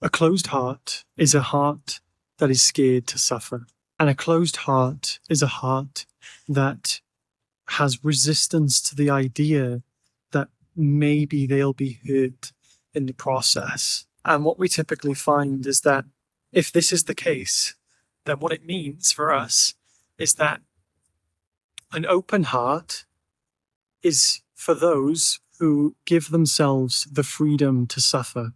A closed heart is a heart that is scared to suffer. And a closed heart is a heart that has resistance to the idea that maybe they'll be hurt in the process. And what we typically find is that if this is the case, then what it means for us is that an open heart is for those who give themselves the freedom to suffer.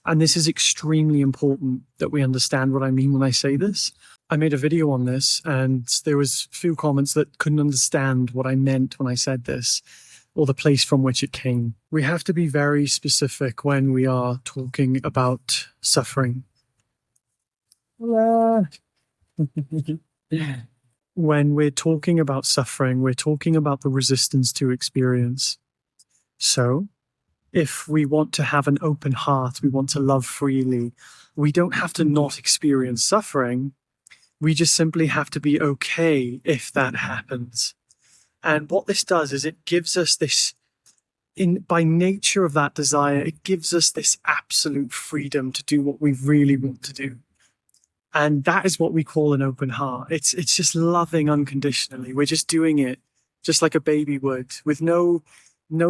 And this is extremely important that we understand what I mean when I say this. I made a video on this and there was a few comments that couldn't understand what I meant when I said this or the place from which it came. We have to be very specific when we are talking about suffering. When we're talking about suffering, we're talking about the resistance to experience. So, if we want to have an open heart, we want to love freely, we don't have to not experience suffering. We just simply have to be okay if that happens. And what this does is it gives us this, by nature of that desire, it gives us this absolute freedom to do what we really want to do. And that is what we call an open heart. It's just loving unconditionally. We're just doing it just like a baby would, with no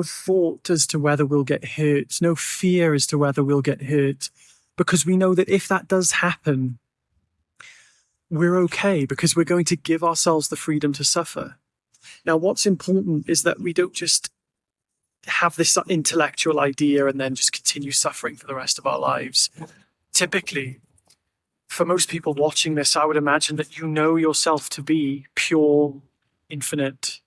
thought as to whether we'll get hurt, no fear as to whether we'll get hurt, because we know that if that does happen, we're okay because we're going to give ourselves the freedom to suffer. Now, what's important is that we don't just have this intellectual idea and then just continue suffering for the rest of our lives. Typically, for most people watching this, I would imagine that you know yourself to be pure, infinite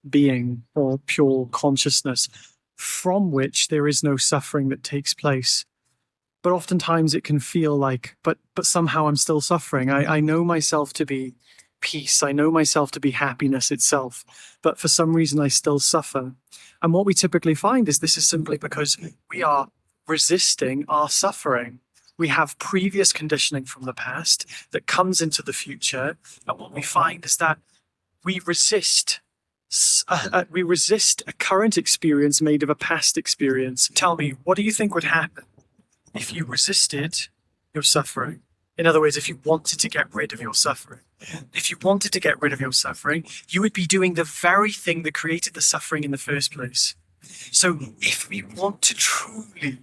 being or pure consciousness from which there is no suffering that takes place. But oftentimes it can feel like, but somehow I'm still suffering. I know myself to be peace. I know myself to be happiness itself. But for some reason, I still suffer. And what we typically find is this is simply because we are resisting our suffering. We have previous conditioning from the past that comes into the future. And what we find is that we resist a current experience made of a past experience. Tell me, what do you think would happen if you resisted your suffering? In other words, if you wanted to get rid of your suffering. If you wanted to get rid of your suffering, you would be doing the very thing that created the suffering in the first place. So if we want to truly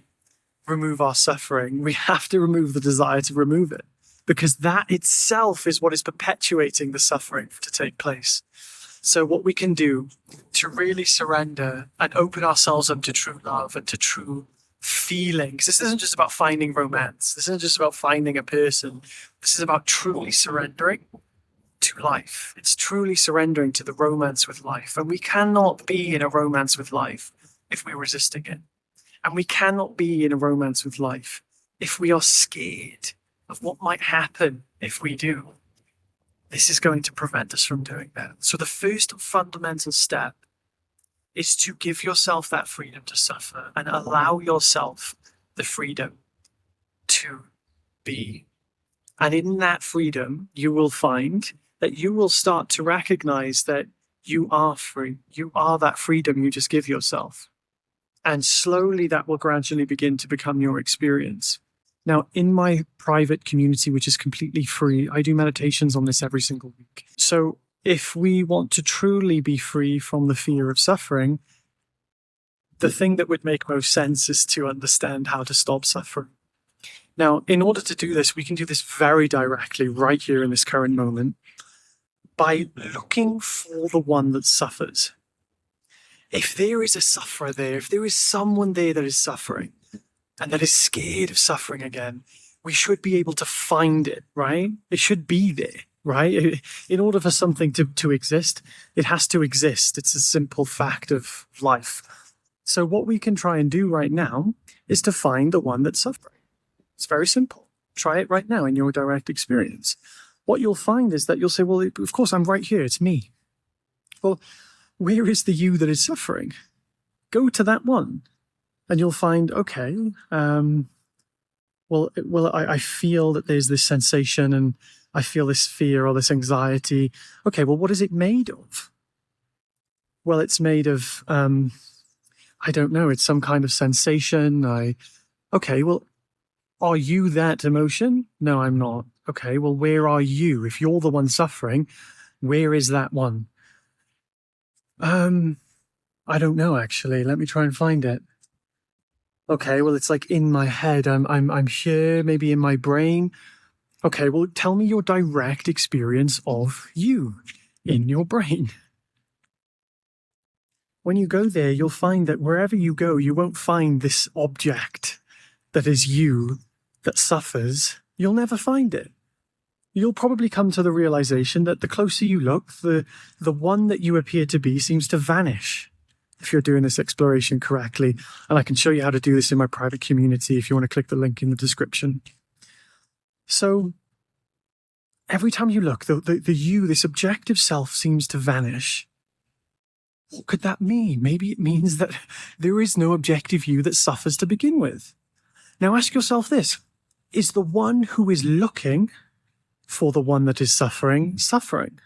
remove our suffering, we have to remove the desire to remove it, because that itself is what is perpetuating the suffering to take place. So what we can do to really surrender and open ourselves up to true love and to true feelings. This isn't just about finding romance. This isn't just about finding a person. This is about truly surrendering to life. It's truly surrendering to the romance with life. And we cannot be in a romance with life if we're resisting it. And we cannot be in a romance with life if we are scared of what might happen if we do. This is going to prevent us from doing that. So the first fundamental step is to give yourself that freedom to suffer and allow yourself the freedom to be. And in that freedom, you will find that you will start to recognize that you are free. You are that freedom you just give yourself. And slowly that will gradually begin to become your experience. Now, in my private community, which is completely free, I do meditations on this every single week. So if we want to truly be free from the fear of suffering, the thing that would make most sense is to understand how to stop suffering. Now, in order to do this, we can do this very directly right here in this current moment by looking for the one that suffers. If there is a sufferer there, if there is someone there that is suffering and that is scared of suffering again, we should be able to find it, right? It should be there, right? In order for something to exist, it has to exist. It's a simple fact of life. So what we can try and do right now is to find the one that's suffering. It's very simple. Try it right now in your direct experience. What you'll find is that you'll say, well, of course, I'm right here. It's me. Well, where is the you that is suffering? Go to that one and you'll find, okay, I feel that there's this sensation and I feel this fear or this anxiety. Okay, well, what is it made of? Well, it's made of, I don't know, it's some kind of sensation. Okay, well, Are you that emotion? No, I'm not. Okay, well, where are you? If you're the one suffering, where is that one? I don't know actually. Let me try and find it. Okay, well, it's like in my head. I'm here, maybe in my brain. Okay, well, tell me your direct experience of you in your brain. When you go there, you'll find that wherever you go, you won't find this object that is you that suffers. You'll never find it. You'll probably come to the realization that the closer you look, the one that you appear to be seems to vanish if you're doing this exploration correctly. And I can show you how to do this in my private community if you want to click the link in the description. So every time you look, the you, this objective self, seems to vanish. What could that mean? Maybe it means that there is no objective you that suffers to begin with. Now ask yourself this: is the one who is looking for the one that is suffering, suffering?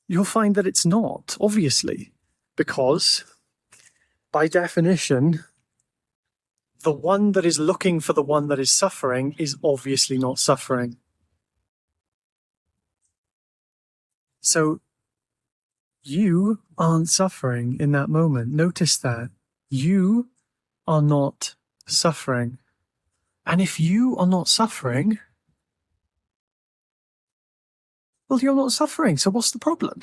You'll find that it's not, obviously, because by definition, the one that is looking for the one that is suffering is obviously not suffering. So you aren't suffering in that moment. Notice that. You are not suffering. And if you are not suffering, well, you're not suffering, so what's the problem?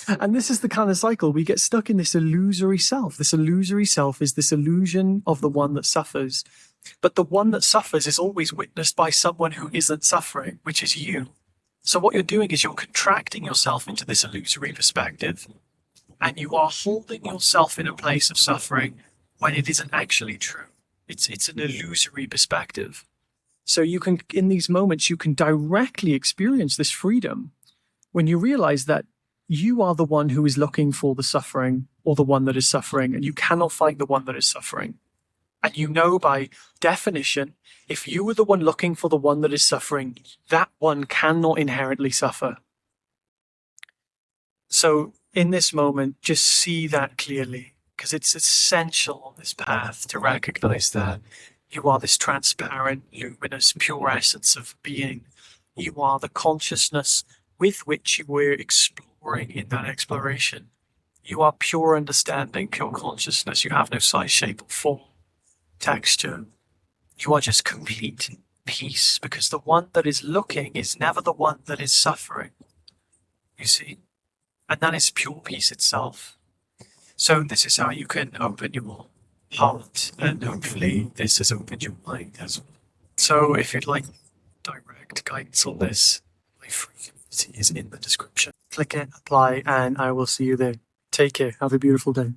And this is the kind of cycle. We get stuck in this illusory self. This illusory self is this illusion of the one that suffers. But the one that suffers is always witnessed by someone who isn't suffering, which is you. So what you're doing is you're contracting yourself into this illusory perspective, and you are holding yourself in a place of suffering when it isn't actually true. It's an illusory perspective. So you can, in these moments, you can directly experience this freedom when you realize that you are the one who is looking for the suffering or the one that is suffering, and you cannot find the one that is suffering. And you know by definition, if you were the one looking for the one that is suffering, that one cannot inherently suffer. So in this moment, just see that clearly, because it's essential on this path to recognize that you are this transparent, luminous, pure essence of being. You are the consciousness with which you were exploring in that exploration. You are pure understanding, pure consciousness. You have no size, shape, or form, texture. You are just complete peace, because the one that is looking is never the one that is suffering. You see? And that is pure peace itself. So this is how you can open your heart, and hopefully this has opened your mind as well. So if you'd like direct guidance on this, my free community is in the description. Click it, apply, and I will see you there. Take care. Have a beautiful day.